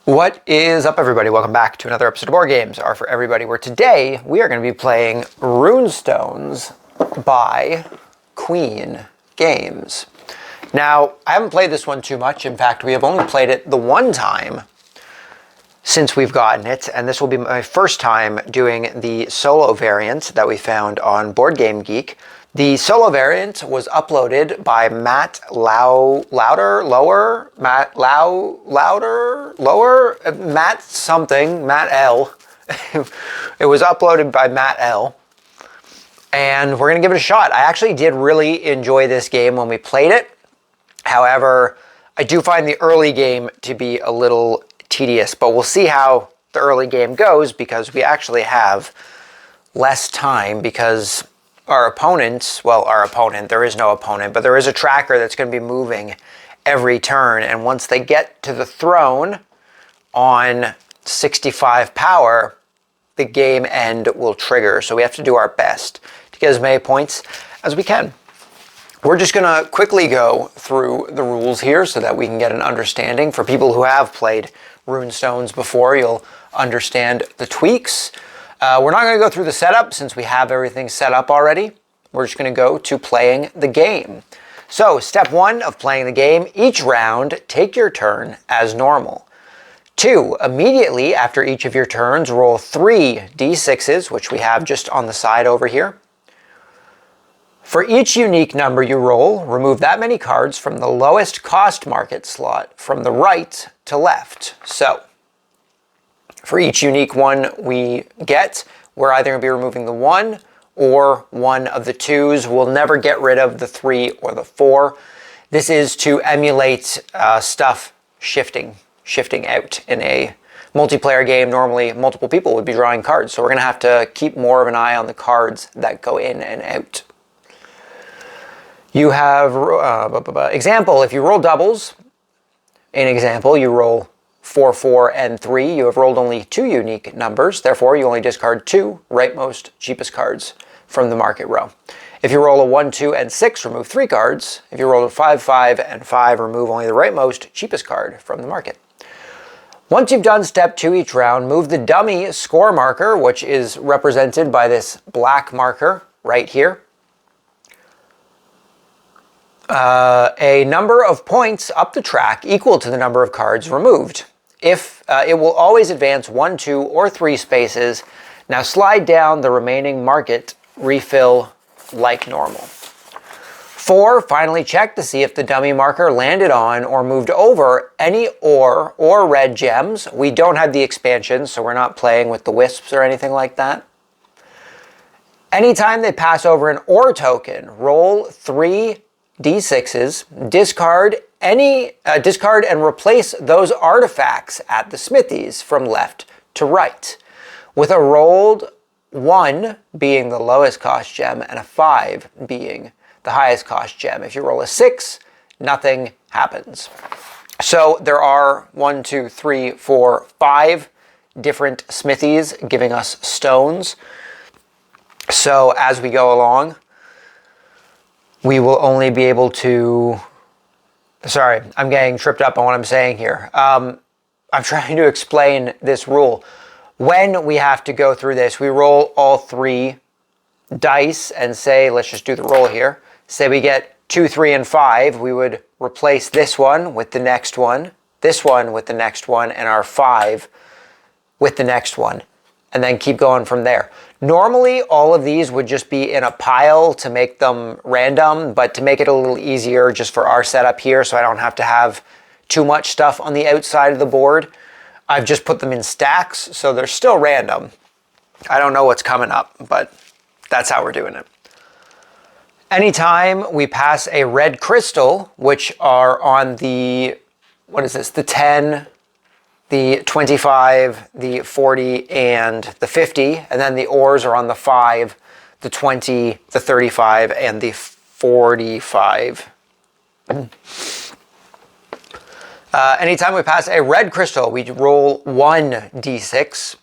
What is up, everybody? Welcome back to another episode of Board Games Are For Everybody, where today we are going to be playing Rune Stones by Queen Games. Now, I haven't played this one too much. In fact, we have only played it the one time since we've gotten it, and this will be my first time doing the solo variant that we found on Board Game Geek. The solo variant was uploaded by Matt Lowder, Matt L. It was uploaded by Matt L. And we're going to give it a shot. I actually did really enjoy this game when we played it. However, I do find the early game to be a little tedious, but we'll see how the early game goes because we actually have less time because our opponent, there is no opponent, but there is a tracker that's going to be moving every turn. And once they get to the throne on 65 power, the game end will trigger. So we have to do our best to get as many points as we can. We're just going to quickly go through the rules here so that we can get an understanding. For people who have played Rune Stones before, you'll understand the tweaks. We're not going to go through the setup since we have everything set up already. We're just going to go to playing the game. So, step 1 of playing the game, each round, take your turn as normal. 2, immediately after each of your turns, roll 3 d6s, which we have just on the side over here. For each unique number you roll, remove that many cards from the lowest cost market slot from the right to left. So, for each unique one we get, we're either going to be removing the 1 or one of the 2s. We'll never get rid of the 3 or the 4. This is to emulate stuff shifting out. In a multiplayer game, normally multiple people would be drawing cards, so we're going to have to keep more of an eye on the cards that go in and out. You have, example, if you roll doubles, in example, you roll 4, 4, and 3. You have rolled only 2 unique numbers. Therefore, you only discard 2 rightmost cheapest cards from the market row. If you roll a 1, 2, and 6, remove 3 cards. If you roll a 5, 5, and 5, remove only the rightmost cheapest card from the market. Once you've done step 2 each round, move the dummy score marker, which is represented by this black marker right here, a number of points up the track equal to the number of cards removed. If it will always advance 1, 2, or 3 spaces. Now slide down the remaining market, refill like normal. 4, finally check to see if the dummy marker landed on or moved over any ore or red gems. We don't have the expansion, so we're not playing with the wisps or anything like that. Anytime they pass over an ore token, roll 3 d6s, discard and replace those artifacts at the smithies from left to right, with a rolled 1 being the lowest cost gem and a 5 being the highest cost gem. If you roll a 6, nothing happens. So there are 1, 2, 3, 4, 5 different smithies giving us stones. So as we go along, we will only be able to... Sorry, I'm getting tripped up on what I'm saying here. I'm trying to explain this rule. When we have to go through this, we roll all 3 dice and say, let's just do the roll here. Say we get 2, 3, and 5, we would replace this one with the next one, this one with the next one, and our 5 with the next one, and then keep going from there. Normally, all of these would just be in a pile to make them random, but to make it a little easier just for our setup here so I don't have to have too much stuff on the outside of the board, I've just put them in stacks, so they're still random. I don't know what's coming up, but that's how we're doing it. Anytime we pass a red crystal, which are on the, the 10, the 25, the 40, and the 50, and then the ores are on the 5, the 20, the 35, and the 45. Anytime we pass a red crystal, we roll 1 d6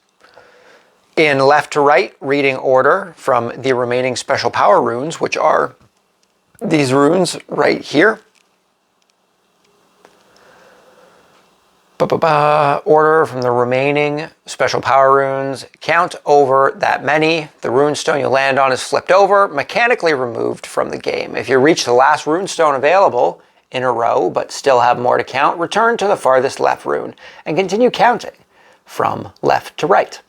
in left to right reading order from the remaining special power runes, which are these runes right here. Order from the remaining special power runes. Count over that many. The rune stone you land on is flipped over, mechanically removed from the game. If you reach the last rune stone available in a row, but still have more to count, return to the farthest left rune and continue counting from left to right.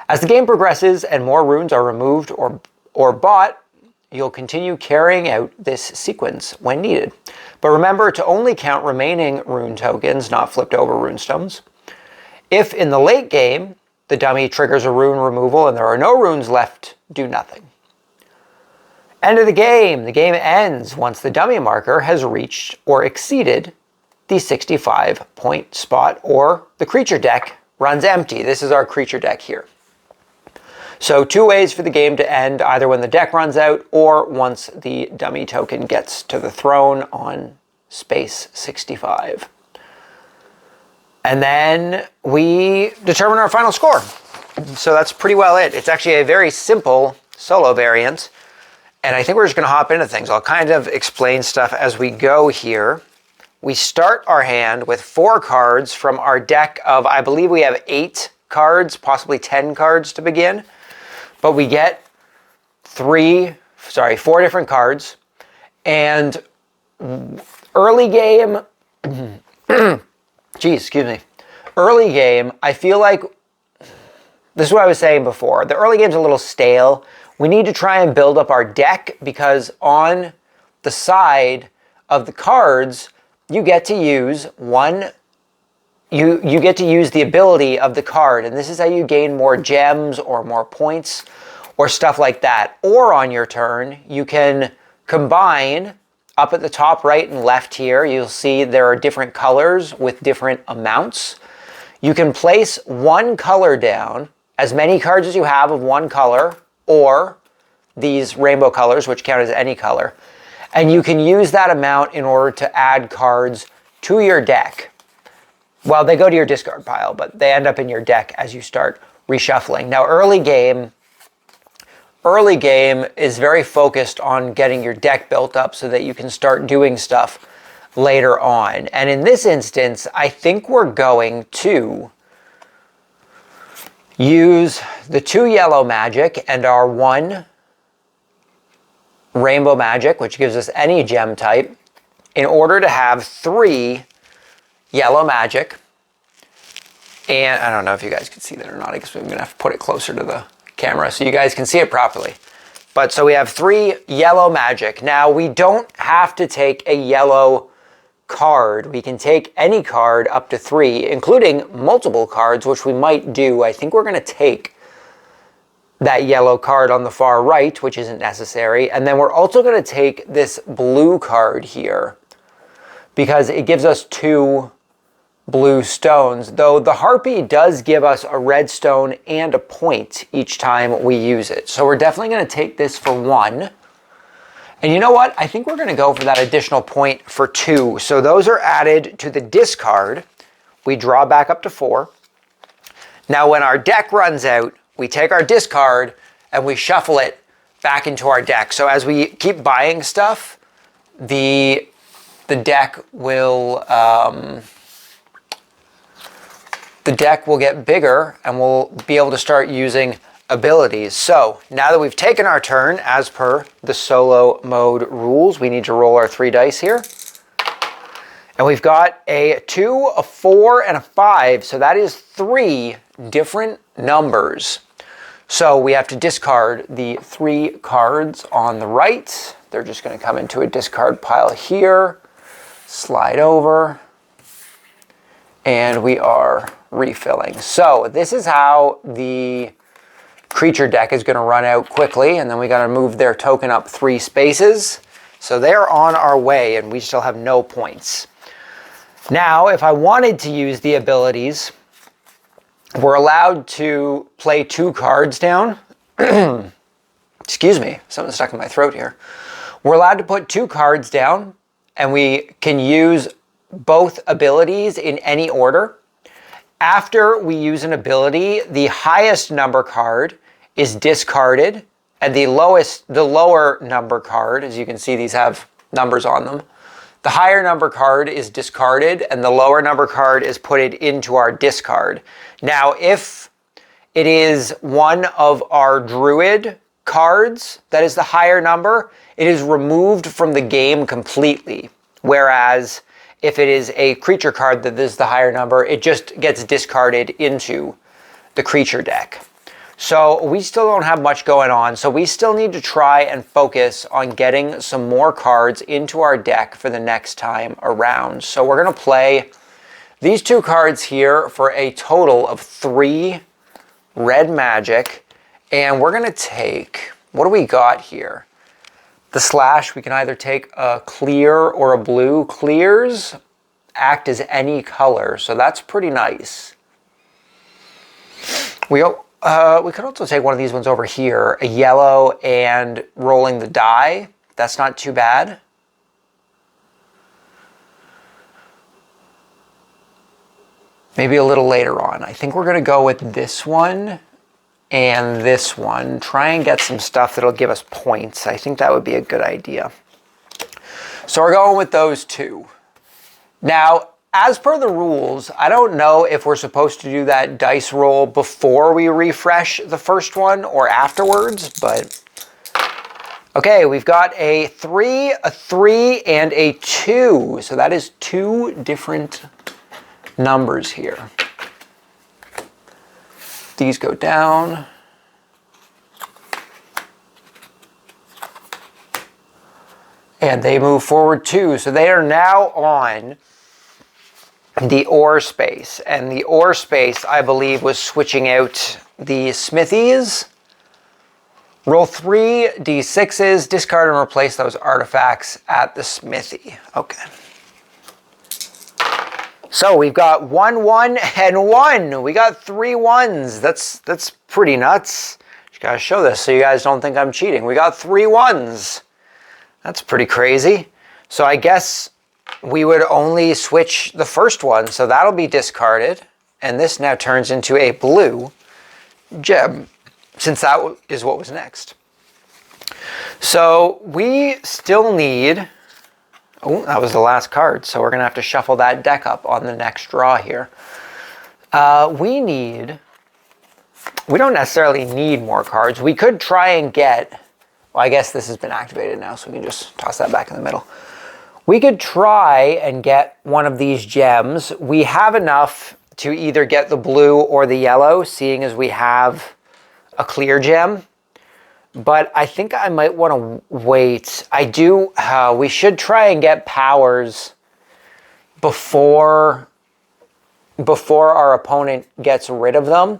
As the game progresses and more runes are removed or bought, you'll continue carrying out this sequence when needed. But remember to only count remaining rune tokens, not flipped over rune stones. If in the late game, the dummy triggers a rune removal and there are no runes left, do nothing. End of the game. The game ends once the dummy marker has reached or exceeded the 65-point spot, or the creature deck runs empty. This is our creature deck here. So 2 ways for the game to end, either when the deck runs out or once the dummy token gets to the throne on space 65. And then we determine our final score. So that's pretty well it. It's actually a very simple solo variant. And I think we're just going to hop into things. I'll kind of explain stuff as we go here. We start our hand with 4 cards from our deck of, I believe we have 8 cards, possibly 10 cards to begin. But we get 4 different cards. And early game, early game, I feel like, this is what I was saying before, the early game's a little stale. We need to try and build up our deck, because on the side of the cards, you get to use you get to use the ability of the card, and this is how you gain more gems or more points or stuff like that. Or on your turn, you can combine up at the top right and left here. You'll see there are different colors with different amounts. You can place 1 color down, as many cards as you have of 1 color, or these rainbow colors, which count as any color. And you can use that amount in order to add cards to your deck. Well, they go to your discard pile, but they end up in your deck as you start reshuffling. Now, early game is very focused on getting your deck built up so that you can start doing stuff later on. And in this instance, I think we're going to use the 2 yellow magic and our 1 rainbow magic, which gives us any gem type, in order to have 3 yellow magic. And I don't know if you guys can see that or not. I guess I'm going to have to put it closer to the camera so you guys can see it properly. But so we have 3 yellow magic. Now, we don't have to take a yellow card. We can take any card up to 3, including multiple cards, which we might do. I think we're going to take that yellow card on the far right, which isn't necessary. And then we're also going to take this blue card here, because it gives us 2 blue stones, though the harpy does give us a red stone and a point each time we use it. So we're definitely going to take this for 1. And you know what? I think we're going to go for that additional point for 2. So those are added to the discard. We draw back up to 4. Now when our deck runs out, we take our discard and we shuffle it back into our deck. So as we keep buying stuff, the deck will get bigger and we'll be able to start using abilities. So now that we've taken our turn, as per the solo mode rules, we need to roll our 3 dice here. And we've got a 2, a 4, and a 5. So that is 3 different numbers. So we have to discard the 3 cards on the right. They're just going to come into a discard pile here, slide over, and we are refilling. So this is how the creature deck is going to run out quickly, and then we got to move their token up 3 spaces. So they're on our way, and we still have no points. Now, if I wanted to use the abilities, we're allowed to play 2 cards down. Excuse me, something stuck in my throat here. We're allowed to put 2 cards down, and we can use both abilities in any order. After we use an ability, the highest number card is discarded, and the lower number card, as you can see, these have numbers on them, the higher number card is discarded and the lower number card is put into our discard. Now, if it is one of our druid cards that is the higher number, it is removed from the game completely. Whereas if it is a creature card that is the higher number, it just gets discarded into the creature deck. So we still don't have much going on, so we still need to try and focus on getting some more cards into our deck for the next time around. So we're going to play these 2 cards here for a total of 3 red magic, and we're going to take, what do we got here? The slash, we can either take a clear or a blue. Clears act as any color, so that's pretty nice. We could also take one of these ones over here, a yellow and rolling the die. That's not too bad. Maybe a little later on. I think we're going to go with this one and this one. Try and get some stuff that'll give us points. I think that would be a good idea. So we're going with those 2. Now, as per the rules, I don't know if we're supposed to do that dice roll before we refresh the first one or afterwards, but okay, we've got a 3, a 3, and a 2. So that is 2 different numbers here. These go down. And they move forward too. So they are now on the ore space, and the ore space, I believe, was switching out the smithies. Roll 3 d6s, discard and replace those artifacts at the smithy. Okay. So we've got 1, 1, and 1. We got 3 1s. That's pretty nuts. Just gotta show this so you guys don't think I'm cheating. We got 3 1s. That's pretty crazy. So I guess we would only switch the first one, so that'll be discarded. And this now turns into a blue gem, since that is what was next. So we still need, oh, that was the last card, so we're gonna have to shuffle that deck up on the next draw here. We don't necessarily need more cards. We could try and get, well, I guess this has been activated now, so we can just toss that back in the middle. We could try and get one of these gems. We have enough to either get the blue or the yellow, seeing as we have a clear gem. But I think I might want to wait. We should try and get powers before our opponent gets rid of them.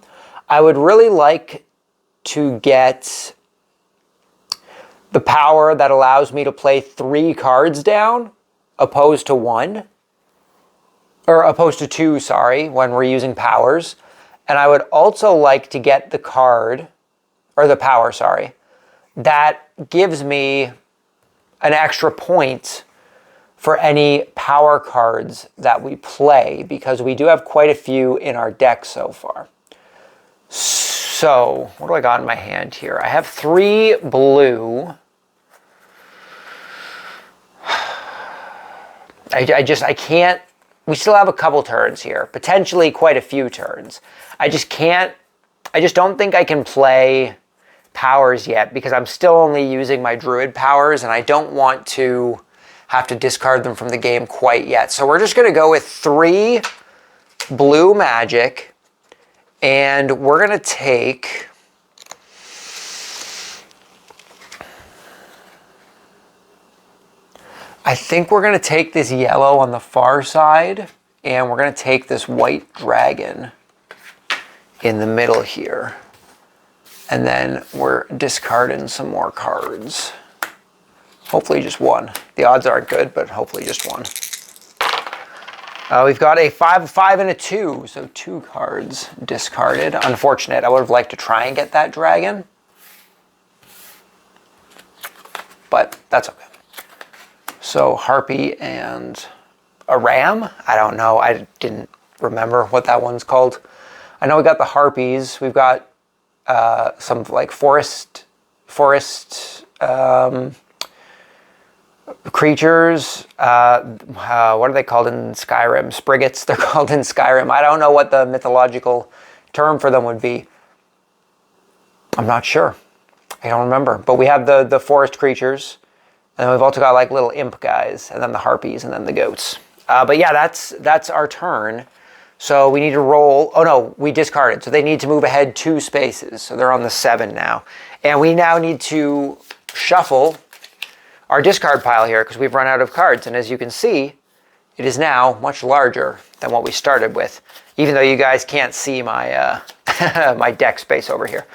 I would really like to get the power that allows me to play 3 cards down, opposed to 1, or opposed to 2, sorry, when we're using powers. And I would also like to get the card, or the power, sorry, that gives me an extra point for any power cards that we play, because we do have quite a few in our deck so far. So, what do I got in my hand here? I have 3 blue. I can't, we still have a couple turns here, potentially quite a few turns. I just don't think I can play powers yet, because I'm still only using my druid powers, and I don't want to have to discard them from the game quite yet. So we're just going to go with 3 blue magic, and we're going to take, I think we're going to take this yellow on the far side, and we're going to take this white dragon in the middle here. And then we're discarding some more cards. Hopefully just 1. The odds aren't good, but hopefully just 1. We've got a 5, 5, and a 2, so 2 cards discarded. Unfortunate. I would have liked to try and get that dragon, but that's okay. So Harpy and a ram. I don't know. I didn't remember what that one's called. I know we got the harpies. We've got some like forest creatures, what are they called in Skyrim? Spriggets, they're called in Skyrim. I don't know what the mythological term for them would be. I'm not sure. I don't remember. But we have the forest creatures, and then we've also got like little imp guys, and then the harpies, and then the goats. But yeah, that's our turn. So we need to roll. Oh no, we discarded. So they need to move ahead 2 spaces. So they're on the 7 now. And we now need to shuffle our discard pile here because we've run out of cards. And as you can see, it is now much larger than what we started with, even though you guys can't see my my deck space over here.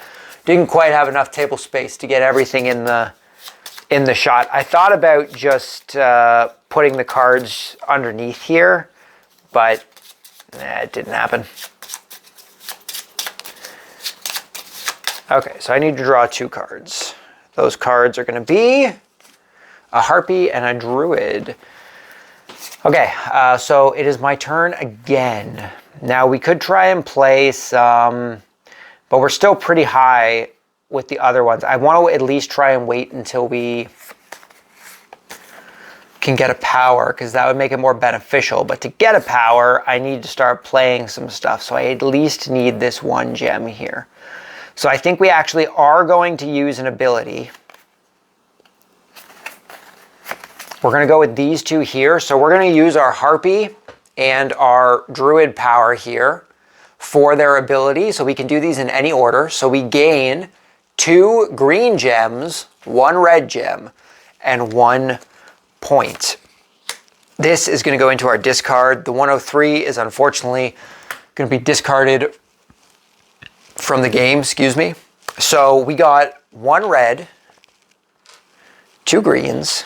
Didn't quite have enough table space to get everything in the shot. I thought about just putting the cards underneath here, but it didn't happen. Okay, so I need to draw 2 cards. Those cards are going to be a harpy and a druid. Okay, so it is my turn again. Now we could try and play some, but we're still pretty high with the other ones. I want to at least try and wait until we can get a power, because that would make it more beneficial. But to get a power, I need to start playing some stuff. So I at least need this 1 gem here. So I think we actually are going to use an ability. We're going to go with these 2 here. So we're going to use our harpy and our druid power here for their ability. So we can do these in any order. So we gain 2 green gems, 1 red gem, and 1 point. This is going to go into our discard. The 103 is unfortunately going to be discarded from the game, excuse me. So we got 1 red, 2 greens,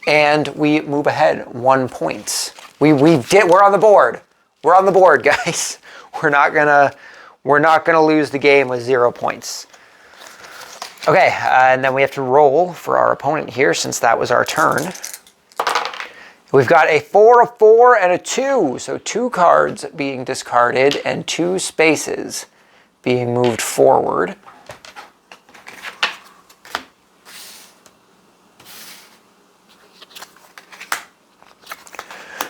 and we move ahead 1 point. We're on the board. We're on the board, guys. We're not gonna lose the game with 0 points. Okay, and then we have to roll for our opponent here since that was our turn. We've got a 4, a 4, and a 2. So 2 cards being discarded and 2 spaces being moved forward.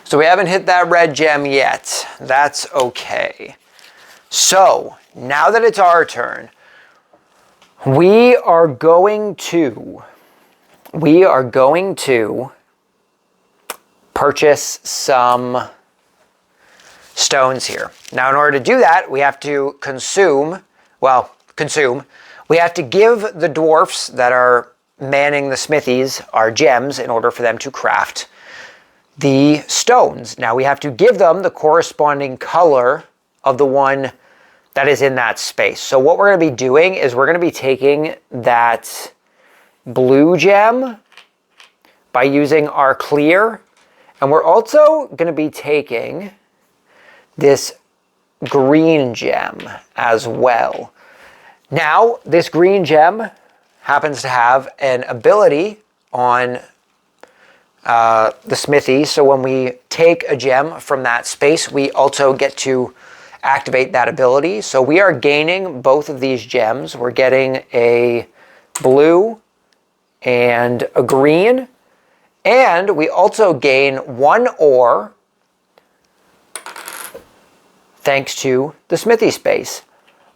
So we haven't hit that red gem yet. That's okay. So now that it's our turn, we are going to purchase some stones here. Now, in order to do that, we have to consume. We have to give the dwarfs that are manning the smithies our gems in order for them to craft the stones. Now, we have to give them the corresponding color of the one that is in that space. So what we're going to be doing is we're going to be taking that blue gem by using our clear, and we're also going to be taking this green gem as well. Now, this green gem happens to have an ability on the smithy, so when we take a gem from that space, we also get to activate that ability. So we are gaining both of these gems. We're getting a blue and a green, and we also gain 1 ore thanks to the smithy space.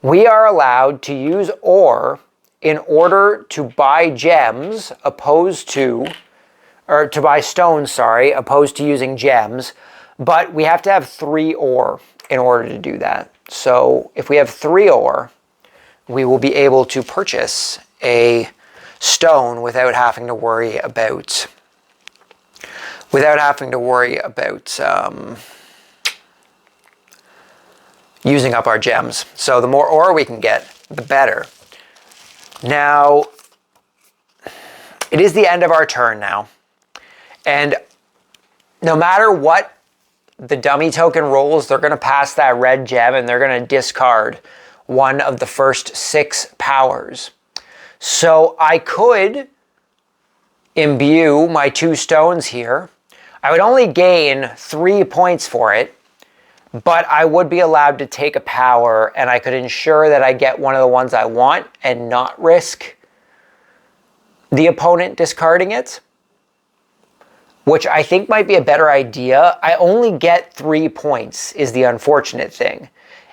We are allowed to use ore in order to buy gems to buy stones, sorry, opposed to using gems, but we have to have 3 ore in order to do that. So if we have 3 ore, we will be able to purchase a stone without having to worry about using up our gems. So the more ore we can get, the better. Now, it is the end of our turn now. And no matter what the dummy token rolls, they're going to pass that red gem and they're going to discard one of the first 6 powers. So I could imbue my 2 stones here. I would only gain 3 points for it, but I would be allowed to take a power and I could ensure that I get one of the ones I want and not risk the opponent discarding it. which I think might be a better idea. I only get 3 points is the unfortunate thing.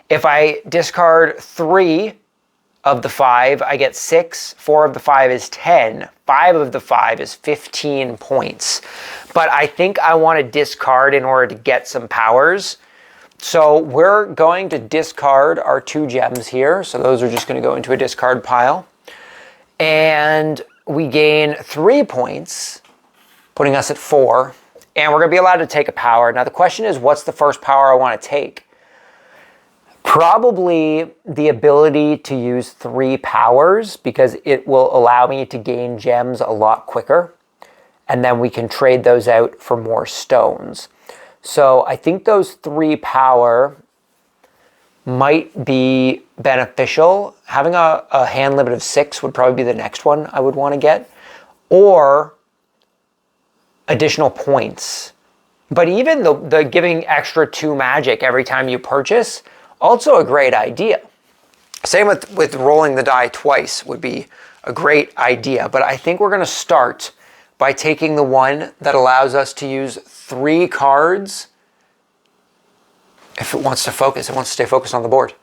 If I discard 3 of the 5, I get 6. 4 of the 5 is 10. 5 of the 5 is 15 points. But I think I want to discard in order to get some powers. So we're going to discard our 2 gems here. So those are just going to go into a discard pile. And we gain 3 points, putting us at 4. And we're going to be allowed to take a power. Now the question is, what's the first power I want to take? Probably the ability to use 3 powers, because it will allow me to gain gems a lot quicker. And then we can trade those out for more stones. So I think those 3 power might be beneficial. Having a hand limit of 6 would probably be the next one I would want to get. Or additional points. But even the giving extra 2 magic every time you purchase, also a great idea. Same with rolling the die twice would be a great idea. But I think we're going to start by taking the one that allows us to use 3 cards. If it wants to focus, it wants to stay focused on the board.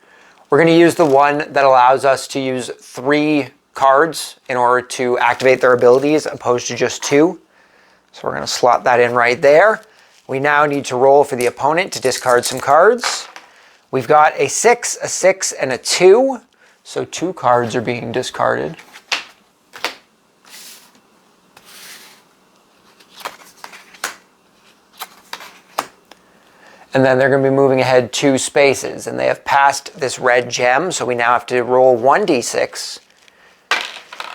We're going to use the one that allows us to use 3 cards in order to activate their abilities, opposed to just 2. So we're going to slot that in right there. We now need to roll for the opponent to discard some cards. We've got a 6, a 6, and a 2. So 2 cards are being discarded. And then they're going to be moving ahead 2 spaces. And they have passed this red gem, so we now have to roll 1d6.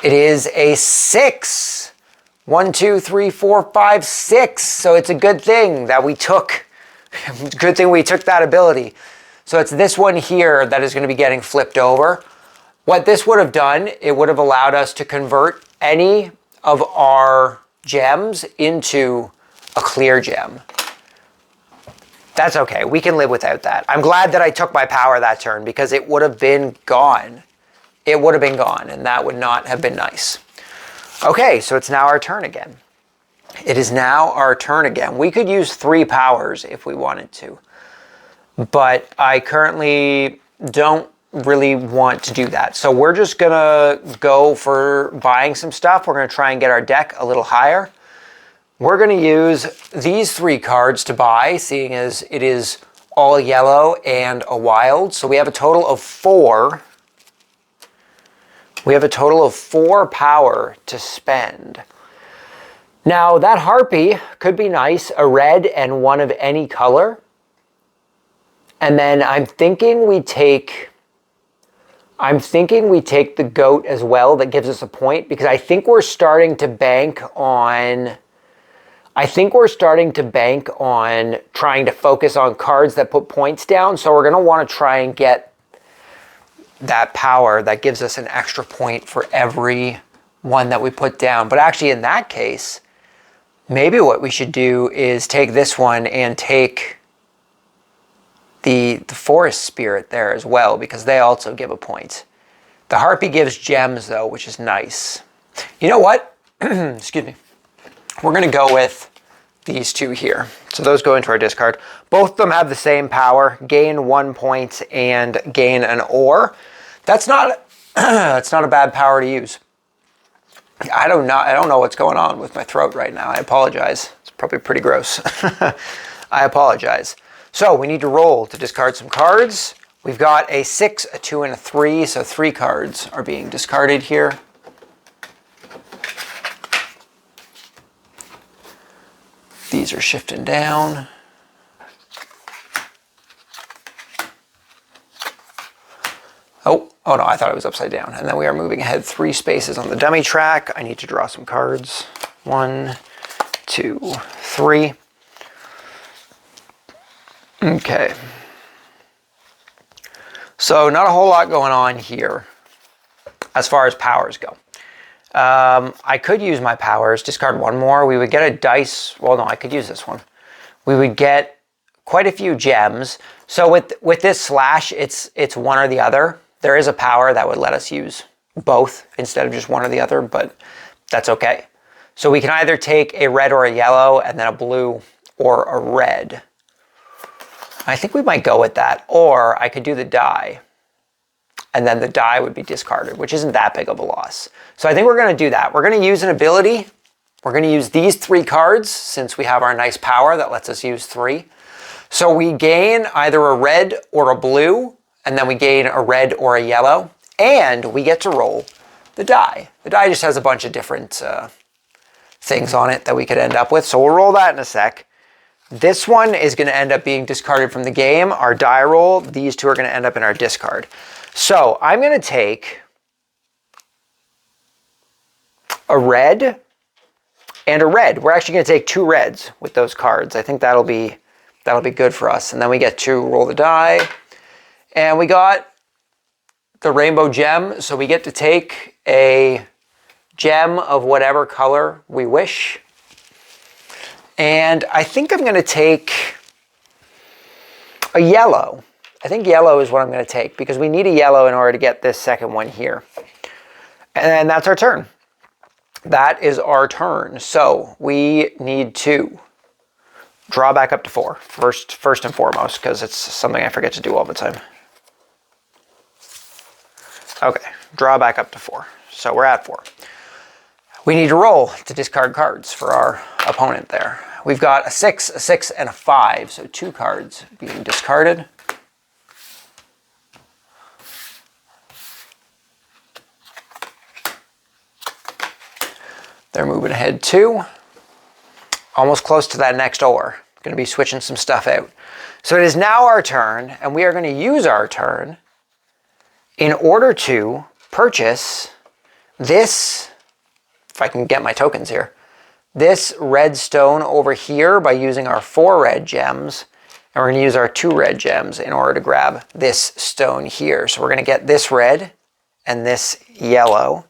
It is a 6. 1, 2, 3, 4, 5, 6. So it's a good thing that we took. Good thing we took that ability. So it's this one here that is going to be getting flipped over. What this would have done, it would have allowed us to convert any of our gems into a clear gem. That's okay. We can live without that. I'm glad that I took my power that turn, because it would have been gone. It would have been gone, and that would not have been nice. Okay, so it's now our turn again. It is now our turn again. We could use 3 powers if we wanted to, but I currently don't really want to do that. So we're just gonna go for buying some stuff. We're gonna try and get our deck a little higher. We're going to use these 3 cards to buy, seeing as it is all yellow and a wild. So we have a total of 4. We have a total of 4 power to spend. Now that harpy could be nice, a red and one of any color. And then I'm thinking we take the goat as well. That gives us a point, because I think we're starting to bank on trying to focus on cards that put points down. So we're going to want to try and get that power that gives us an extra point for every one that we put down. But actually, in that case, maybe what we should do is take this one and take the forest spirit there as well, because they also give a point. The harpy gives gems though, which is nice. You know what? Excuse me. We're going to go with these 2 here. So those go into our discard. Both of them have the same power, gain 1 point and gain an ore. That's not that's not a bad power to use. I don't know what's going on with my throat right now. I apologize. It's probably pretty gross. I apologize. So we need to roll to discard some cards. We've got a 6, a 2, and a 3. So 3 cards are being discarded here. These are shifting down. Oh no, I thought it was upside down. And then we are moving ahead 3 spaces on the dummy track. I need to draw some cards. 1, 2, 3. Okay. So not a whole lot going on here as far as powers go. I could use my powers, discard 1 more. We would get a dice. Well, no, I could use this one. We would get quite a few gems. So with this slash, it's one or the other. There is a power that would let us use both instead of just one or the other, but that's okay. So we can either take a red or a yellow and then a blue or a red. I think we might go with that. Or I could do the die. And then the die would be discarded, which isn't that big of a loss. So I think we're going to do that. We're going to use an ability. We're going to use these 3 cards since we have our nice power that lets us use 3. So we gain either a red or a blue, and then we gain a red or a yellow, and we get to roll the die. The die just has a bunch of different things on it that we could end up with. So we'll roll that in a sec. This one is going to end up being discarded from the game. Our die roll, these 2 are going to end up in our discard. So I'm going to take a red and a red. We're actually going to take 2 reds with those cards. I think that'll be good for us. And then we get to roll the die. And we got the rainbow gem. So we get to take a gem of whatever color we wish. And I think I'm going to take a yellow. I think yellow is what I'm going to take because we need a yellow in order to get this second one here. And that's our turn. That is our turn. So we need to draw back up to 4. First and foremost, because it's something I forget to do all the time. Okay, draw back up to 4. So we're at 4. We need to roll to discard cards for our opponent there. We've got a 6, and a 5, so 2 cards being discarded. They're moving ahead 2. Almost close to that next ore. Going to be switching some stuff out. So it is now our turn, and we are going to use our turn in order to purchase this, if I can get my tokens here, this red stone over here by using our 4 red gems, and we're going to use our 2 red gems in order to grab this stone here. So we're going to get this red and this yellow.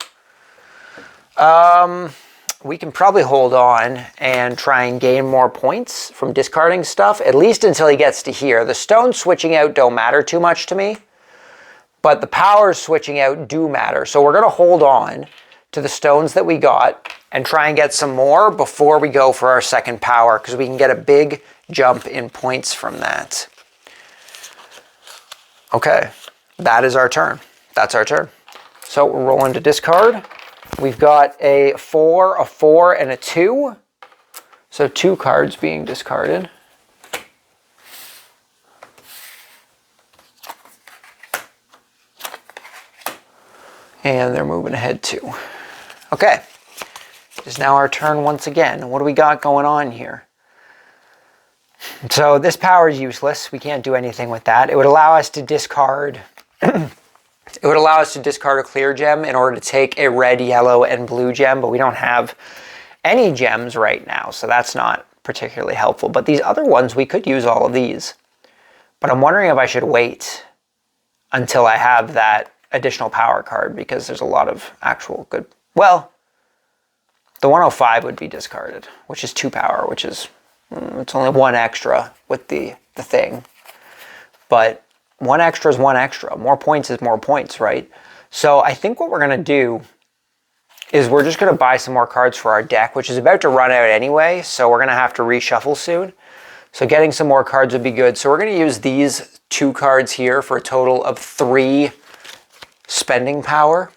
We can probably hold on and try and gain more points from discarding stuff, at least until he gets to here. The stones switching out don't matter too much to me, but the powers switching out do matter. So we're going to hold on to the stones that we got and try and get some more before we go for our second power, because we can get a big jump in points from that. Okay, that is our turn. That's our turn. So we're rolling to discard. We've got a 4, and a 2. So 2 cards being discarded. And they're moving ahead 2. Okay. It is now our turn once again. What do we got going on here? So this power is useless. We can't do anything with that. It would allow us to discard It would allow us to discard a clear gem in order to take a red, yellow, and blue gem, but we don't have any gems right now, so that's not particularly helpful. But these other ones, we could use all of these. But I'm wondering if I should wait until I have that additional power card, because there's a lot of actual good... Well, the 105 would be discarded, which is 2 power, which is... it's only 1 extra with the thing. But... 1 extra is 1 extra. More points is more points, right? So I think what we're going to do is we're just going to buy some more cards for our deck, which is about to run out anyway, so we're going to have to reshuffle soon. So getting some more cards would be good. So we're going to use these 2 cards here for a total of 3 spending power.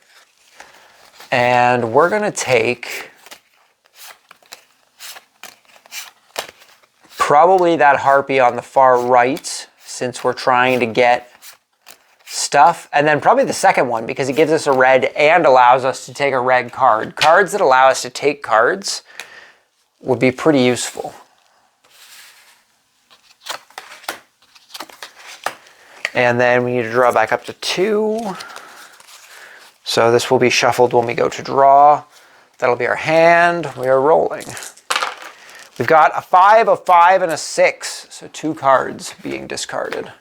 And we're going to take probably that Harpy on the far right, since we're trying to get stuff. And then probably the second one, because it gives us a red and allows us to take a red card. Cards that allow us to take cards would be pretty useful. And then we need to draw back up to 2. So this will be shuffled when we go to draw. That'll be our hand. We are rolling. We've got a 5, a 5, and a 6. So 2 cards being discarded.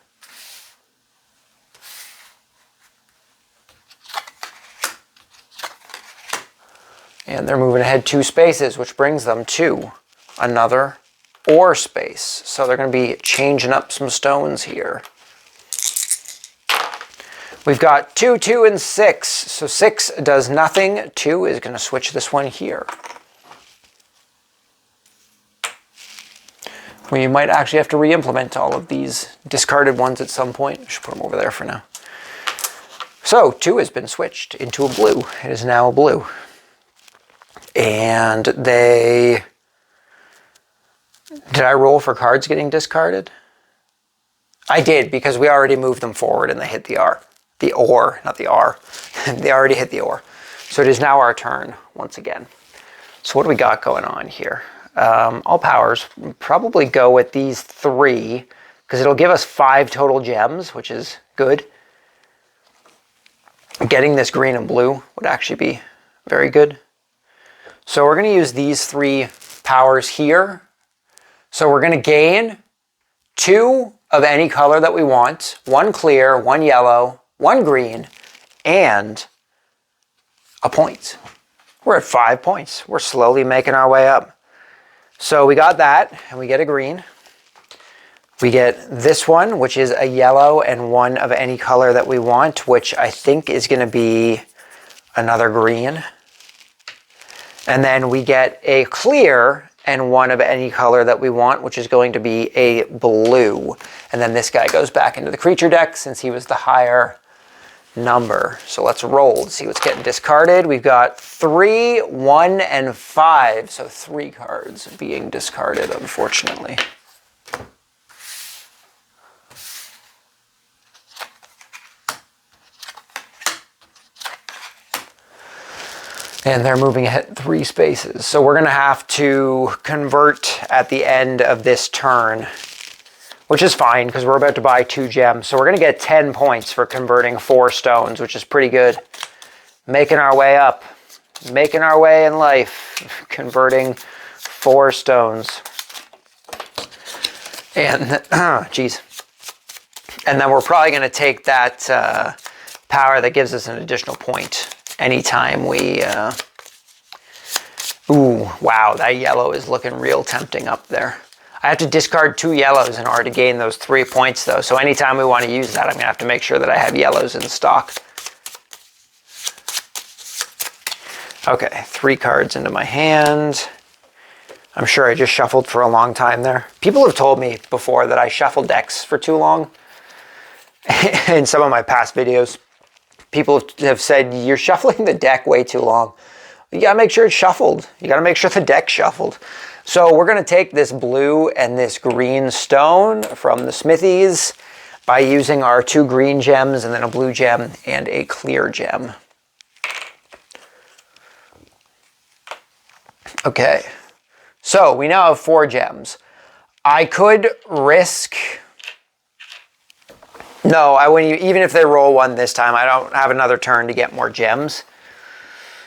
And they're moving ahead 2 spaces, which brings them to another ore space. So they're going to be changing up some stones here. We've got 2, 2, and 6. So 6 does nothing. 2 is going to switch this one here. We might actually have to re-implement all of these discarded ones at some point. I should put them over there for now. So 2 has been switched into a blue. It is now a blue. And they... Did I roll for cards getting discarded? I did, because we already moved them forward and they hit the R. The OR, not the R. They already hit the OR. So it is now our turn once again. So what do we got going on here? All powers. Probably go with these 3, because it'll give us 5 total gems, which is good. Getting this green and blue would actually be very good. So we're going to use these 3 powers here. So we're going to gain 2 of any color that we want, 1 clear, 1 yellow, 1 green, and a point. We're at 5 points. We're slowly making our way up. So we got that, and we get a green. We get this one, which is a yellow and 1 of any color that we want, which I think is going to be another green. And then we get a clear and 1 of any color that we want, which is going to be a blue. And then this guy goes back into the creature deck since he was the higher number. So let's roll to see what's getting discarded. We've got 3, 1, and 5. So 3 cards being discarded, unfortunately. And they're moving ahead 3 spaces. So we're going to have to convert at the end of this turn, which is fine because we're about to buy 2 gems. So we're going to get 10 points for converting 4 stones, which is pretty good. Making our way up. Making our way in life. Converting 4 stones. And, geez. And then we're probably going to take that power that gives us an additional point anytime we... Ooh, wow, that yellow is looking real tempting up there. I have to discard 2 yellows in order to gain those 3 points, though. So anytime we want to use that, I'm going to have to make sure that I have yellows in stock. Okay, 3 cards into my hand. I'm sure I just shuffled for a long time there. People have told me before that I shuffle decks for too long. In some of my past videos, people have said, you're shuffling the deck way too long. You gotta make sure it's shuffled. You gotta make sure the deck's shuffled. So we're gonna take this blue and this green stone from the smithies by using our 2 green gems and then a blue gem and a clear gem. Okay, so we now have 4 gems. I could risk... No, I wouldn't. Even if they roll 1 this time, I don't have another turn to get more gems.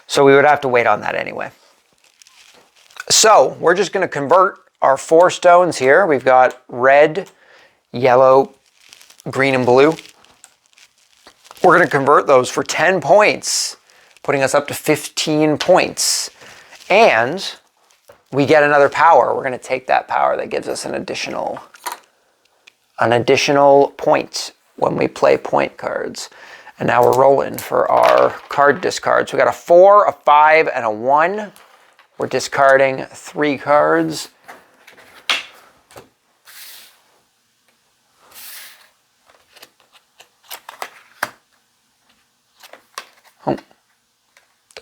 So we would have to wait on that anyway. So we're just going to convert our 4 stones here. We've got red, yellow, green, and blue. We're going to convert those for 10 points, putting us up to 15 points. And we get another power. We're going to take that power that gives us an additional point when we play point cards. And now we're rolling for our card discards. We got a 4, a 5, and a 1. We're discarding 3 cards. Oh,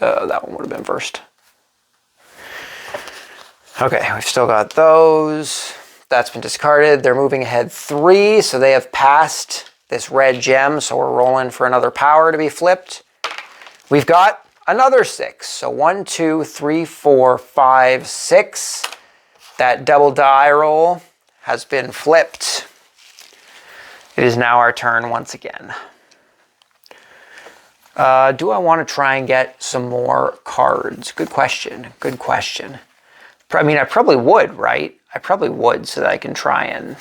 that one would have been first. Okay, we've still got those. That's been discarded. They're moving ahead 3, so they have passed this red gem, so we're rolling for another power to be flipped. We've got another 6, so 1, 2, 3, 4, 5, 6. That double die roll has been flipped. It is now our turn once again. Do I want to try and get some more cards? Good question, good question. I mean, I probably would, right? I probably would so that I can try and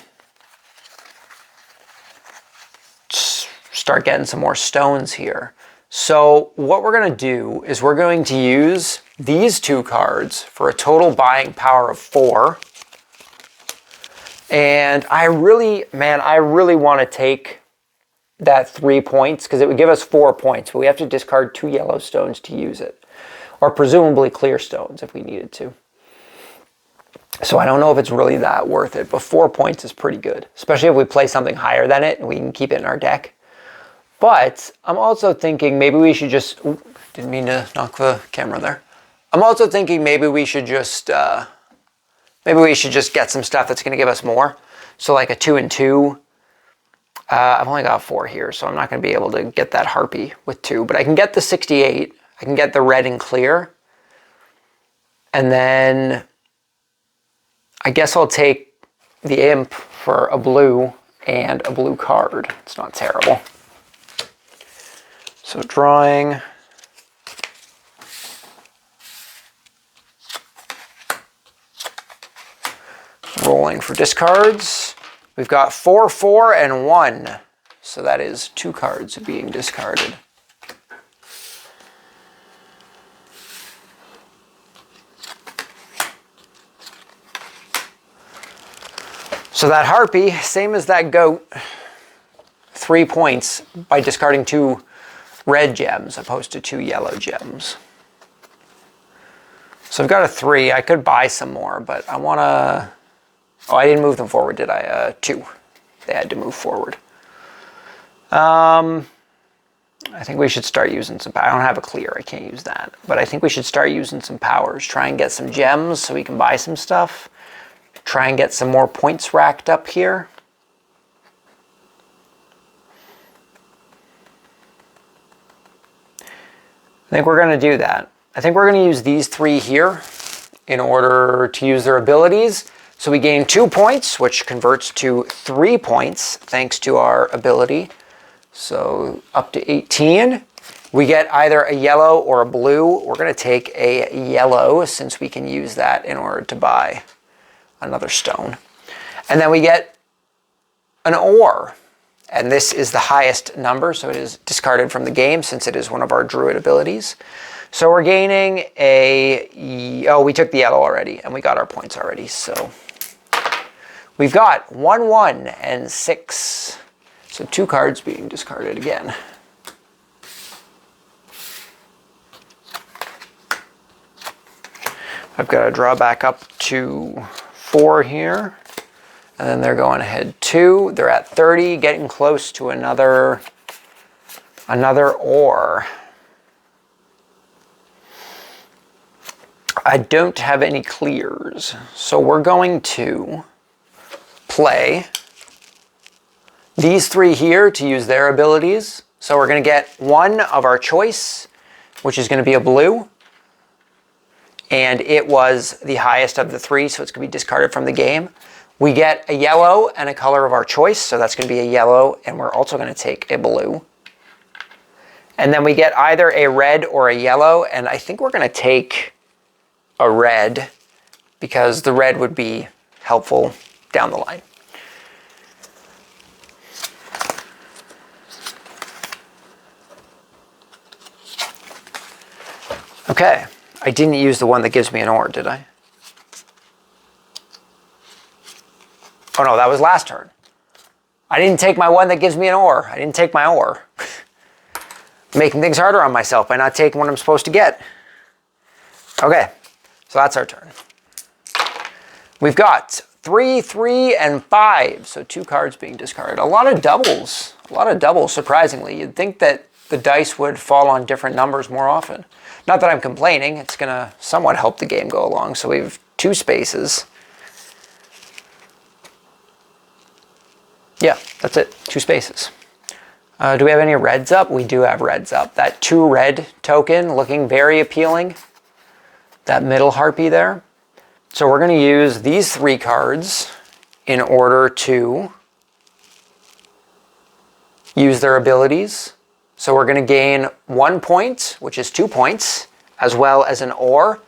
start getting some more stones here. So what we're going to do is we're going to use these 2 cards for a total buying power of 4. And I really want to take that 3 points because it would give us 4 points, but we have to discard 2 yellow stones to use it, or presumably clear stones if we needed to. So I don't know if it's really that worth it, but 4 points is pretty good, especially if we play something higher than it and we can keep it in our deck. But I'm also thinking maybe we should just, ooh, didn't mean to knock the camera there. I'm also thinking maybe we should just get some stuff that's going to give us more. So like a 2 and 2. I've only got 4 here, so I'm not going to be able to get that Harpy with 2, but I can get the 68. I can get the red and clear. And then I guess I'll take the Imp for a blue and a blue card. It's not terrible. So drawing. Rolling for discards. We've got 4, 4, and 1. So that is 2 cards being discarded. So that Harpy, same as that goat, 3 points by discarding 2 red gems opposed to 2 yellow gems. So I've got a 3. I could buy some more, but I want to... Oh, I didn't move them forward, did I? 2. They had to move forward. I think we should start using some... I don't have a clear. I can't use that. But I think we should start using some powers. Try and get some gems so we can buy some stuff. Try and get some more points racked up here. I think we're going to do that. I think we're going to use these 3 here in order to use their abilities. So we gain 2 points, which converts to 3 points thanks to our ability. So up to 18. We get either a yellow or a blue. We're going to take a yellow since we can use that in order to buy another stone. And then we get an ore. And this is the highest number, so it is discarded from the game since it is one of our druid abilities. So we're gaining a... Oh, we took the yellow already, and we got our points already, so... We've got 1, 1, and 6. So 2 cards being discarded again. I've got to draw back up to 4 here. And then they're going ahead 2. They're at 30, getting close to another ore. I don't have any clears, so we're going to play these 3 here to use their abilities. So we're going to get 1 of our choice, which is going to be a blue. And it was the highest of the 3, so it's going to be discarded from the game. We get a yellow and a color of our choice, so that's going to be a yellow, and we're also going to take a blue. And then we get either a red or a yellow, and I think we're going to take a red because the red would be helpful down the line. Okay, I didn't use the one that gives me an ore, did I? Oh no, that was last turn. I didn't take my one that gives me an ore. I didn't take my ore. Making things harder on myself by not taking what I'm supposed to get. Okay, so that's our turn. We've got 3, 3, and 5. So 2 cards being discarded. A lot of doubles. A lot of doubles, surprisingly. You'd think that the dice would fall on different numbers more often. Not that I'm complaining. It's going to somewhat help the game go along. So we have 2 spaces. Yeah, that's it. 2 spaces. Do we have any reds up? We do have reds up. That 2 red token looking very appealing. That middle Harpy there. So we're going to use these 3 cards in order to use their abilities. So we're going to gain 1 point, which is 2 points, as well as an ore.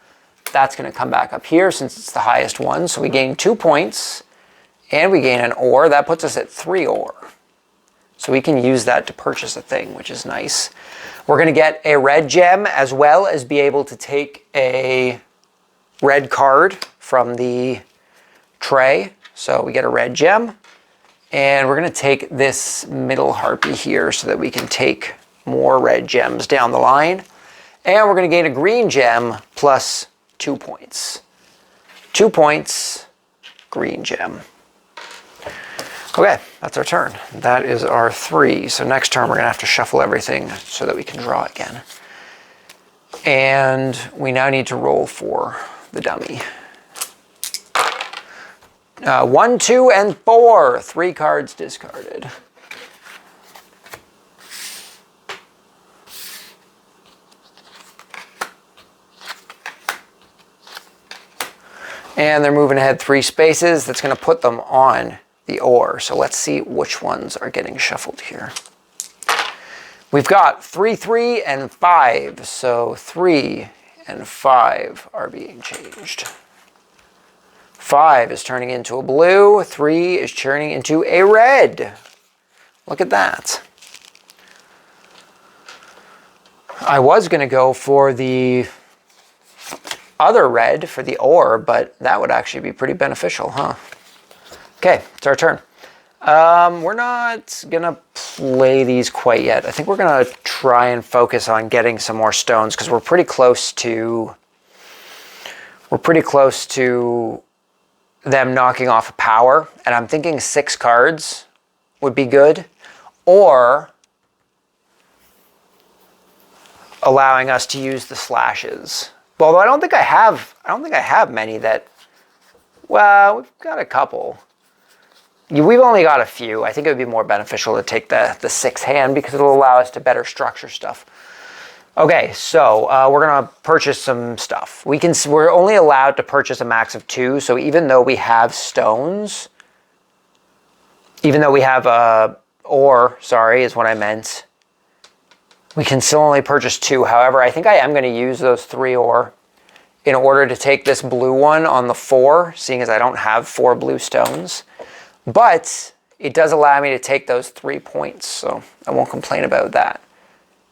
That's going to come back up here since it's the highest one. So we gain 2 points. And we gain an ore. That puts us at 3 ore. So we can use that to purchase a thing, which is nice. We're going to get a red gem as well as be able to take a red card from the tray. So we get a red gem. And we're going to take this middle Harpy here so that we can take more red gems down the line. And we're going to gain a green gem plus 2 points. 2 points, green gem. Okay, that's our turn. That is our 3. So next turn we're going to have to shuffle everything so that we can draw again. And we now need to roll for the dummy. 1, 2, and 4. 3 cards discarded. And they're moving ahead 3 spaces. That's going to put them on the ore. So let's see which ones are getting shuffled here. We've got 3, 3, and 5. So 3 and 5 are being changed. 5 is turning into a blue. 3 is turning into a red. Look at that. I was going to go for the other red for the ore, but that would actually be pretty beneficial, huh? Okay, it's our turn. We're not gonna play these quite yet. I think we're gonna try and focus on getting some more stones because we're pretty close to them knocking off a power, and I'm thinking 6 cards would be good, or allowing us to use the slashes. Although I don't think I have many that, well, we've got a couple. We've only got a few. I think it would be more beneficial to take the 6th hand because it'll allow us to better structure stuff. Okay, so we're gonna purchase some stuff. We're only allowed to purchase a max of 2, so even though we have stones, even though we have ore, sorry, is what I meant, we can still only purchase 2. However, I think I am going to use those 3 ore in order to take this blue one on the 4, seeing as I don't have 4 blue stones. But it does allow me to take those 3 points, so I won't complain about that.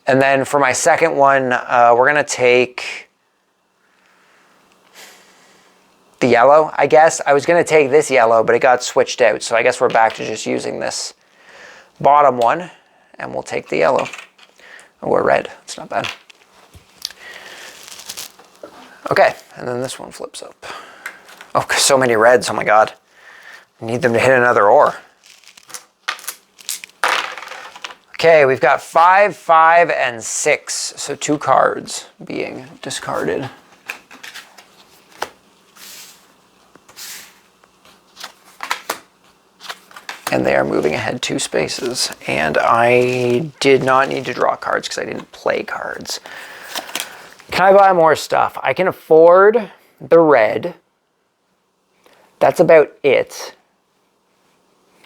And then for my second one, we're going to take the yellow, I guess. I was going to take this yellow, but it got switched out, so I guess we're back to just using this bottom one, and we'll take the yellow. Or red, it's not bad. Okay, and then this one flips up. Oh, so many reds, oh my god. I need them to hit another ore. Okay, we've got 5, 5, and 6, so 2 cards being discarded. And they are moving ahead 2 spaces. And I did not need to draw cards because I didn't play cards. Can I buy more stuff? I can afford the red. That's about it.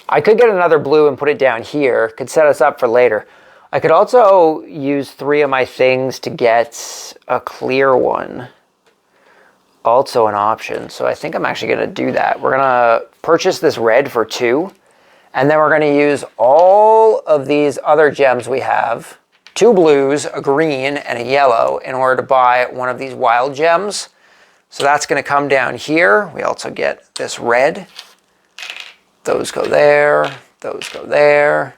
I could get another blue and put it down here. Could set us up for later. I could also use 3 of my things to get a clear one. Also an option. So I think I'm actually going to do that. We're going to purchase this red for 2. And then we're going to use all of these other gems we have, 2 blues, a green, and a yellow in order to buy one of these wild gems. So that's going to come down here. We also get this red. Those go there, those go there,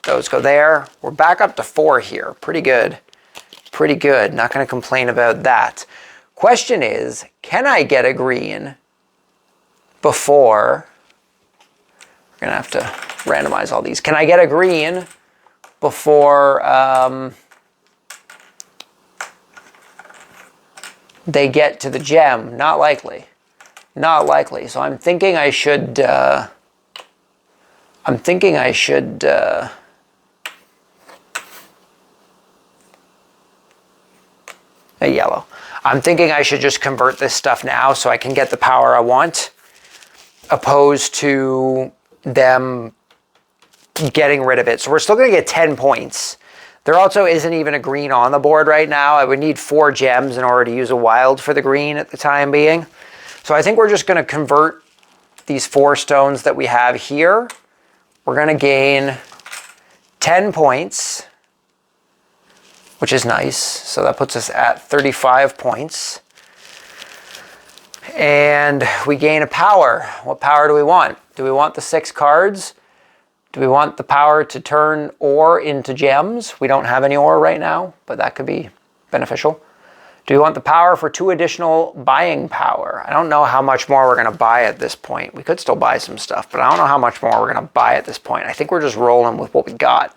those go there. We're back up to 4 here. Pretty good. Pretty good. Not going to complain about that. Question is, can I get a green before... We're going to have to randomize all these. Can I get a green before they get to the gem? Not likely. Not likely. So I'm thinking I should... a yellow. I'm thinking I should just convert this stuff now so I can get the power I want, opposed to them getting rid of it. So we're still going to get 10 points. There also isn't even a green on the board right now. I would need 4 gems in order to use a wild for the green at the time being. So I think we're just going to convert these 4 stones that we have here. We're going to gain 10 points, which is nice. So that puts us at 35 points. And we gain a power. What power do we want? Do we want the 6 cards? Do we want the power to turn ore into gems? We don't have any ore right now, but that could be beneficial. Do we want the power for 2 additional buying power? I don't know how much more we're going to buy at this point. We could still buy some stuff, but I don't know how much more we're going to buy at this point. I think we're just rolling with what we got.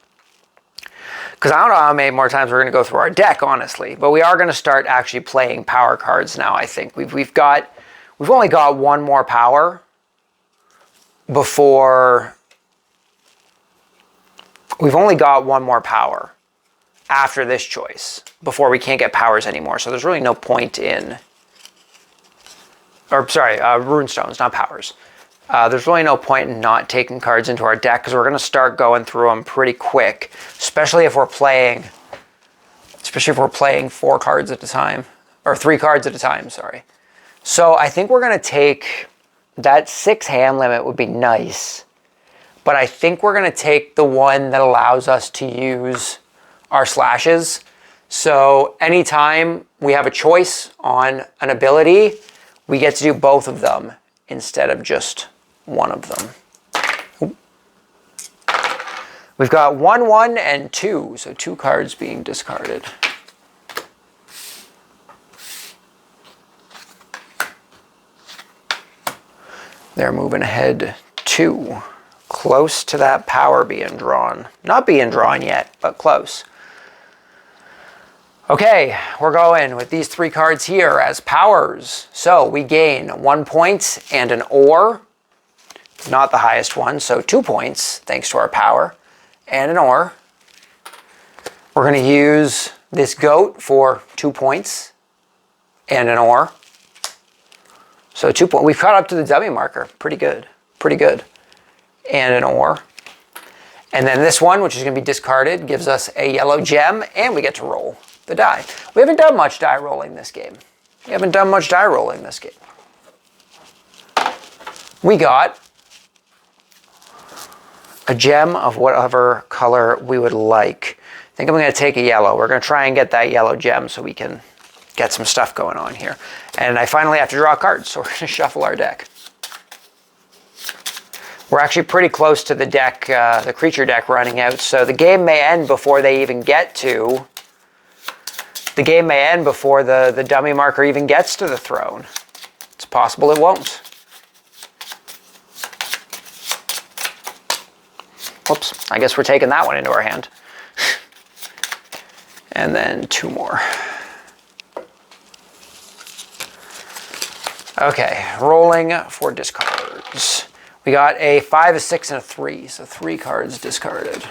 Because I don't know how many more times we're going to go through our deck, honestly. But we are going to start actually playing power cards now, I think. We've only got 1 more power before... We've only got 1 more power after this choice before we can't get powers anymore. So there's really no point in... Or, sorry, Rune Stones, not powers. There's really no point in not taking cards into our deck because we're going to start going through them pretty quick, especially if we're playing 4 cards at a time, or 3 cards at a time, sorry. So I think we're going to take that 6 hand limit would be nice, but I think we're going to take the one that allows us to use our slashes. So anytime we have a choice on an ability, we get to do both of them instead of just one of them. Ooh. We've got 1, 1, and 2, so 2 cards being discarded. They're moving ahead 2, close to that power being drawn. Not being drawn yet, but close. Okay, we're going with these 3 cards here as powers. So we gain 1 point and an ore. Not the highest one, so 2 points thanks to our power and an ore. We're going to use this goat for 2 points and an ore. So 2 points. We've caught up to the dummy marker. Pretty good. Pretty good. And an ore. And then this one, which is going to be discarded, gives us a yellow gem, and we get to roll the die. We haven't done much die rolling this game. We got a gem of whatever color we would like. I think I'm going to take a yellow. We're going to try and get that yellow gem so we can get some stuff going on here. And I finally have to draw cards, so we're going to shuffle our deck. We're actually pretty close to the deck, the creature deck running out, so the game may end before they even get to... The game may end before the dummy marker even gets to the throne. It's possible it won't. Whoops, I guess we're taking that one into our hand. And then 2 more. Okay, rolling for discards. We got a 5, a 6, and a 3, so 3 cards discarded.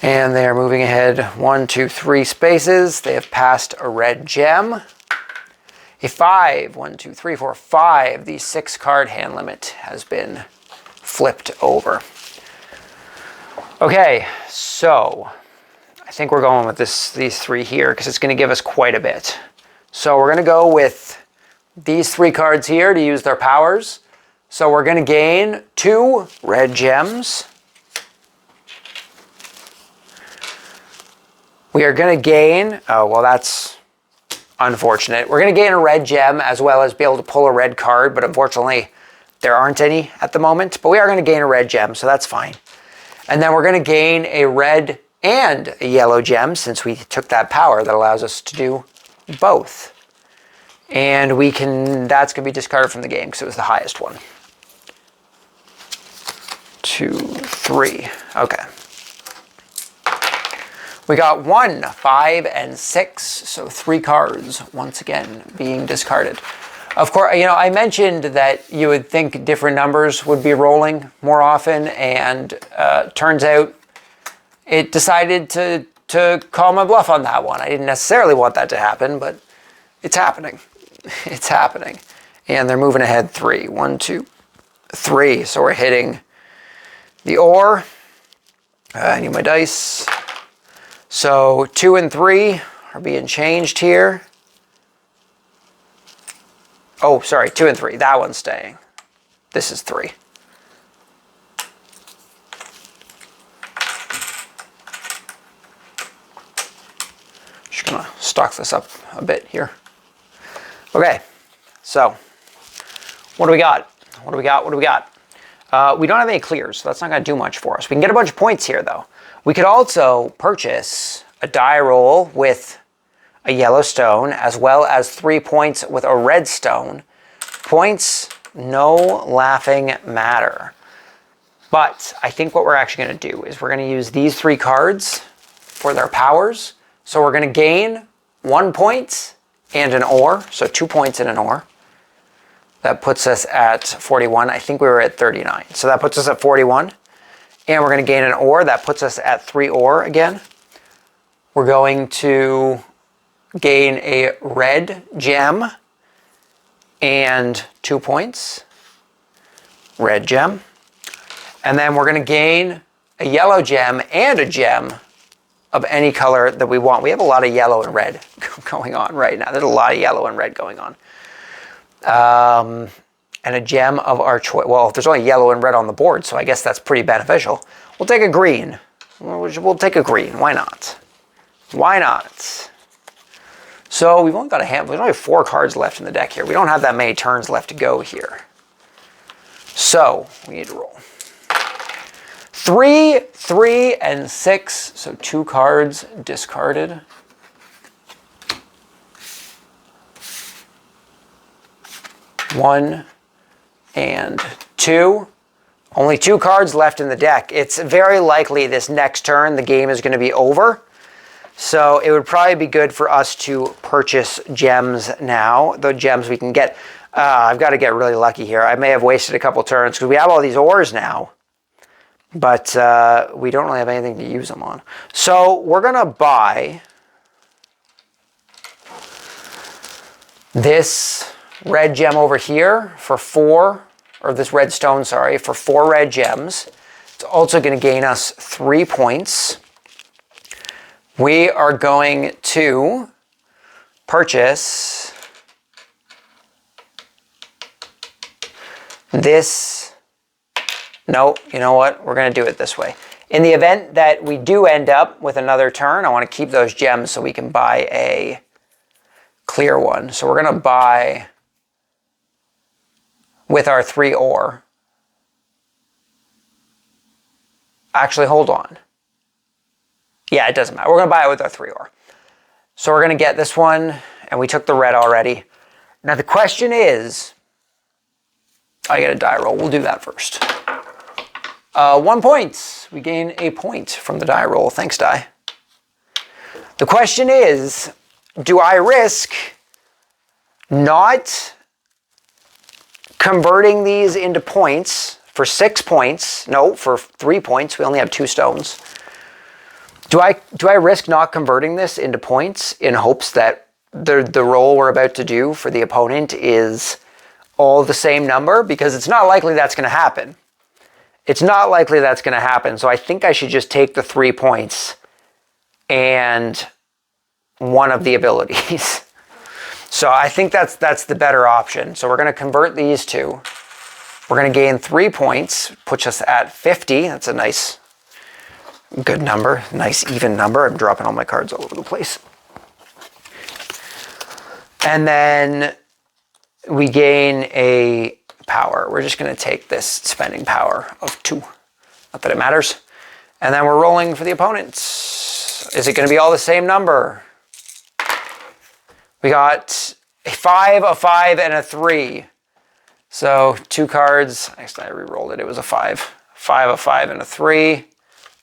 And they are moving ahead 1, 2, 3 spaces. They have passed a red gem. A 5, 1, 2, 3, 4, 5. The 6 card hand limit has been flipped over. Okay, so I think we're going with these 3 here because it's going to give us quite a bit. So we're going to go with these 3 cards here to use their powers. So we're going to gain 2 red gems. We are going to gain, oh, well, that's unfortunate. We're going to gain a red gem as well as be able to pull a red card, but unfortunately there aren't any at the moment. But we are going to gain a red gem, so that's fine. And then we're going to gain a red and a yellow gem since we took that power that allows us to do both. And we can, that's going to be discarded from the game because it was the highest one. 2, 3, okay. We got 1, 5, and 6, so 3 cards, once again, being discarded. Of course, you know, I mentioned that you would think different numbers would be rolling more often, and turns out it decided to call my bluff on that one. I didn't necessarily want that to happen, but it's happening. It's happening. And they're moving ahead 3. 1, 2, 3. So we're hitting the ore. I need my dice. So 2 and 3 are being changed here. Oh, sorry, 2 and 3. That one's staying. This is 3. Just gonna stock this up a bit here. Okay, so what do we got? What do we got? What do we got? We don't have any clears, so that's not going to do much for us. We can get a bunch of points here, though. We could also purchase a die roll with a yellow stone, as well as 3 points with a red stone. Points, no laughing matter. But I think what we're actually going to do is we're going to use these 3 cards for their powers. So we're going to gain 1 point and an ore, so 2 points and an ore. That puts us at 41. I think we were at 39. So that puts us at 41. And we're going to gain an ore. That puts us at 3 ore again. We're going to gain a red gem and 2 points. Red gem. And then we're going to gain a yellow gem and a gem of any color that we want. We have a lot of yellow and red going on right now. There's a lot of yellow and red going on. And a gem of our choice. Well, there's only yellow and red on the board, so I guess that's pretty beneficial. We'll take a green. We'll take a green. Why not? Why not? So we've only got a handful. There's only 4 cards left in the deck here. We don't have that many turns left to go here. So we need to roll. 3, 3, and 6. So 2 cards discarded. One and 2. Only 2 cards left in the deck. It's very likely this next turn the game is going to be over. So it would probably be good for us to purchase gems now. The gems we can get. I've got to get really lucky here. I may have wasted a couple turns because we have all these ores now. But we don't really have anything to use them on. So we're going to buy this red gem over here for 4, or this red stone, sorry, for 4 red gems. It's also going to gain us 3 points. We are going to purchase this. No, you know what? We're going to do it this way. In the event that we do end up with another turn, I want to keep those gems so we can buy a clear one. So we're going to buy with our 3 ore. Actually, hold on. Yeah, it doesn't matter. We're going to buy it with our 3 ore. So we're going to get this one, and we took the red already. Now the question is, I get a die roll. We'll do that first. 1 point. We gain a point from the die roll. Thanks, die. The question is, do I risk not converting these into points for 6 points? No, for 3 points. We only have 2 stones. Do I risk not converting this into points in hopes that the roll we're about to do for the opponent is all the same number? Because it's not likely that's going to happen. It's not likely that's going to happen. So I think I should just take the 3 points and one of the abilities. So I think that's the better option. So we're going to convert these 2. We're going to gain 3 points, puts us at 50. That's a nice, good number, nice even number. I'm dropping all my cards all over the place. And then we gain a power. We're just going to take this spending power of 2. Not that it matters. And then we're rolling for the opponents. Is it going to be all the same number? We got a 5, a 5, and a 3. So 2 cards. Actually, I re-rolled it. It was a 5. 5, a 5, and a 3.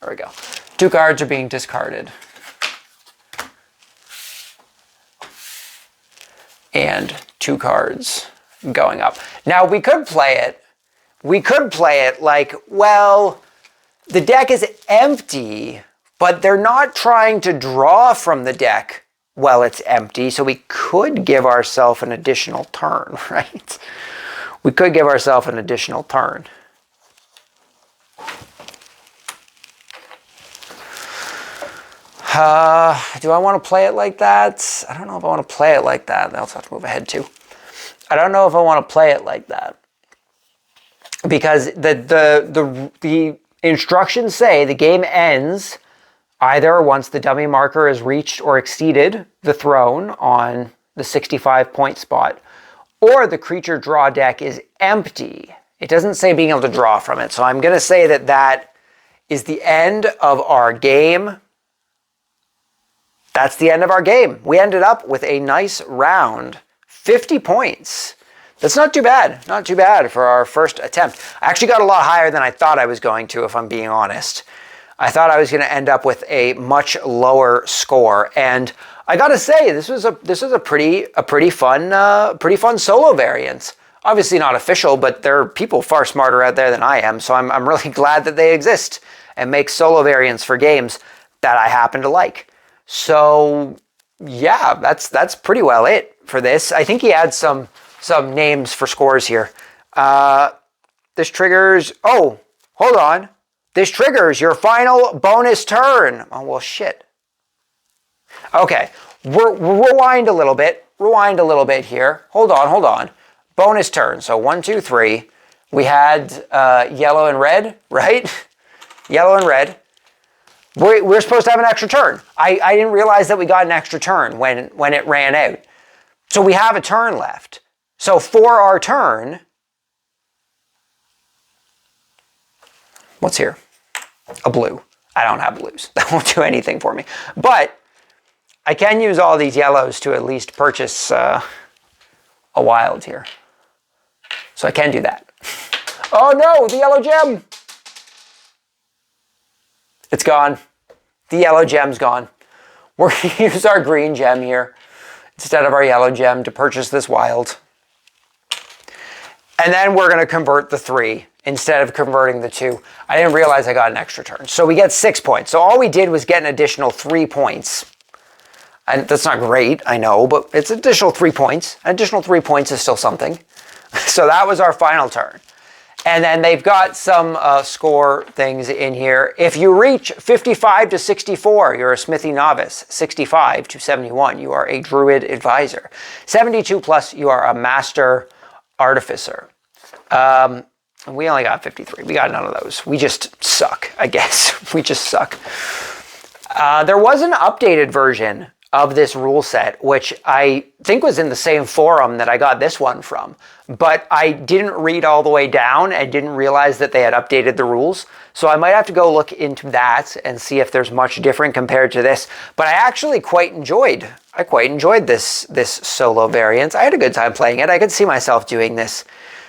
There we go. 2 cards are being discarded. And 2 cards going up. Now, we could play it. We could play it like, well, the deck is empty, but they're not trying to draw from the deck while it's empty, so we could give ourselves an additional turn, right? We could give ourselves an additional turn. Do I want to play it like that? I don't know if I want to play it like that. I also have to move ahead too. I don't know if I want to play it like that. Because the instructions say the game ends either once the dummy marker is reached or exceeded the throne on the 65 point spot, or the creature draw deck is empty It doesn't say being able to draw from it. So I'm going to say that that is the end of our game. That's the end of our game. We ended up with a nice round. 50 points. That's not too bad. Not too bad for our first attempt. I actually got a lot higher than I thought I was going to, if I'm being honest. I thought I was going to end up with a much lower score, and I got to say this was a pretty fun solo variant. Obviously not official, but there are people far smarter out there than I am, so I'm really glad that they exist and make solo variants for games that I happen to like. So yeah, that's pretty well it for this. I think he had some names for scores here. This triggers. Oh, hold on. This triggers your final bonus turn. Oh, well, shit. Okay, rewind a little bit. Rewind a little bit here. Hold on. Bonus turn. So 1, 2, 3. We had yellow and red, right? Yellow and red. We're supposed to have an extra turn. I didn't realize that we got an extra turn when it ran out. So we have a turn left. So for our turn, what's here? A blue. I don't have blues. That won't do anything for me. But I can use all these yellows to at least purchase a wild here. So I can do that. Oh no, the yellow gem! It's gone. The yellow gem's gone. We're going to use our green gem here instead of our yellow gem to purchase this wild. And then we're going to convert the 3 instead of converting the 2. I didn't realize I got an extra turn. So we get 6 points. So all we did was get an additional 3 points. And that's not great, I know, but it's an additional 3 points. An additional 3 points is still something. So that was our final turn. And then they've got some score things in here. If you reach 55 to 64, you're a smithy novice. 65 to 71, you are a druid advisor. 72 plus, you are a master artificer. We only got 53. We got none of those. We just suck, I guess. We just suck. There was an updated version of this rule set, which I think was in the same forum that I got this one from, but I didn't read all the way down and didn't realize that they had updated the rules. So I might have to go look into that and see if there's much different compared to this. But I actually quite enjoyed this solo variant. I had a good time playing it. I could see myself doing this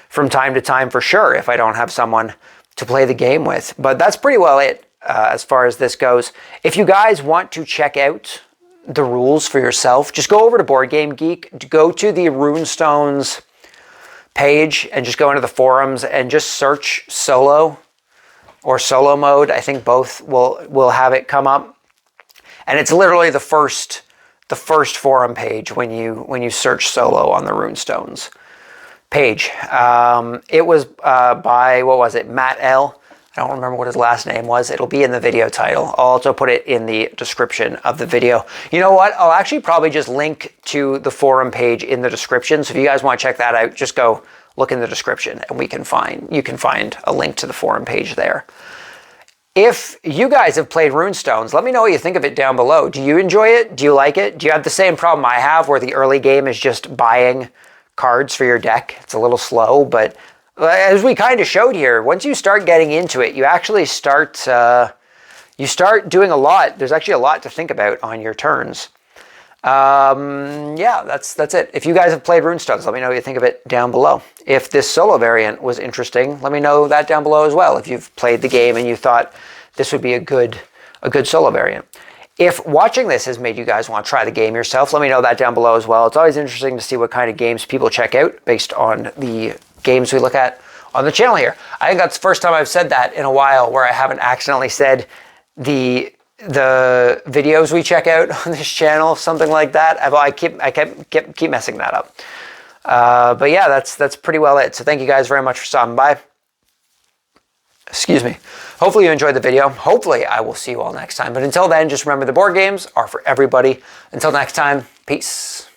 from time to time for sure if I don't have someone to play the game with. But that's pretty well it as far as this goes. If you guys want to check out the rules for yourself, just go over to Board Game Geek, go to the Rune Stones page and just go into the forums and just search solo or solo mode. I think both will have it come up. And it's literally the first forum page when you search solo on the Rune Stones page. It was by, what was it, Matt L. I don't remember what his last name was. It'll be in the video title. I'll also put it in the description of the video. You know what? I'll actually probably just link to the forum page in the description. So if you guys want to check that out, just go look in the description and you can find a link to the forum page there. If you guys have played Rune Stones, let me know what you think of it down below. Do you enjoy it? Do you like it? Do you have the same problem I have where the early game is just buying cards for your deck? It's a little slow, but as we kind of showed here, once you start getting into it, you actually start doing a lot. There's actually a lot to think about on your turns. Yeah, that's it. If you guys have played Rune Stones, let me know what you think of it down below. If this solo variant was interesting, let me know that down below as well. If you've played the game and you thought this would be a good solo variant. If watching this has made you guys want to try the game yourself, let me know that down below as well. It's always interesting to see what kind of games people check out based on the games we look at on the channel here. I think that's the first time I've said that in a while where I haven't accidentally said the videos we check out on this channel, something like that. I keep messing that up. But yeah, that's pretty well it. So thank you guys very much for stopping by. Excuse me. Hopefully you enjoyed the video. Hopefully I will see you all next time. But until then, just remember the board games are for everybody. Until next time, peace.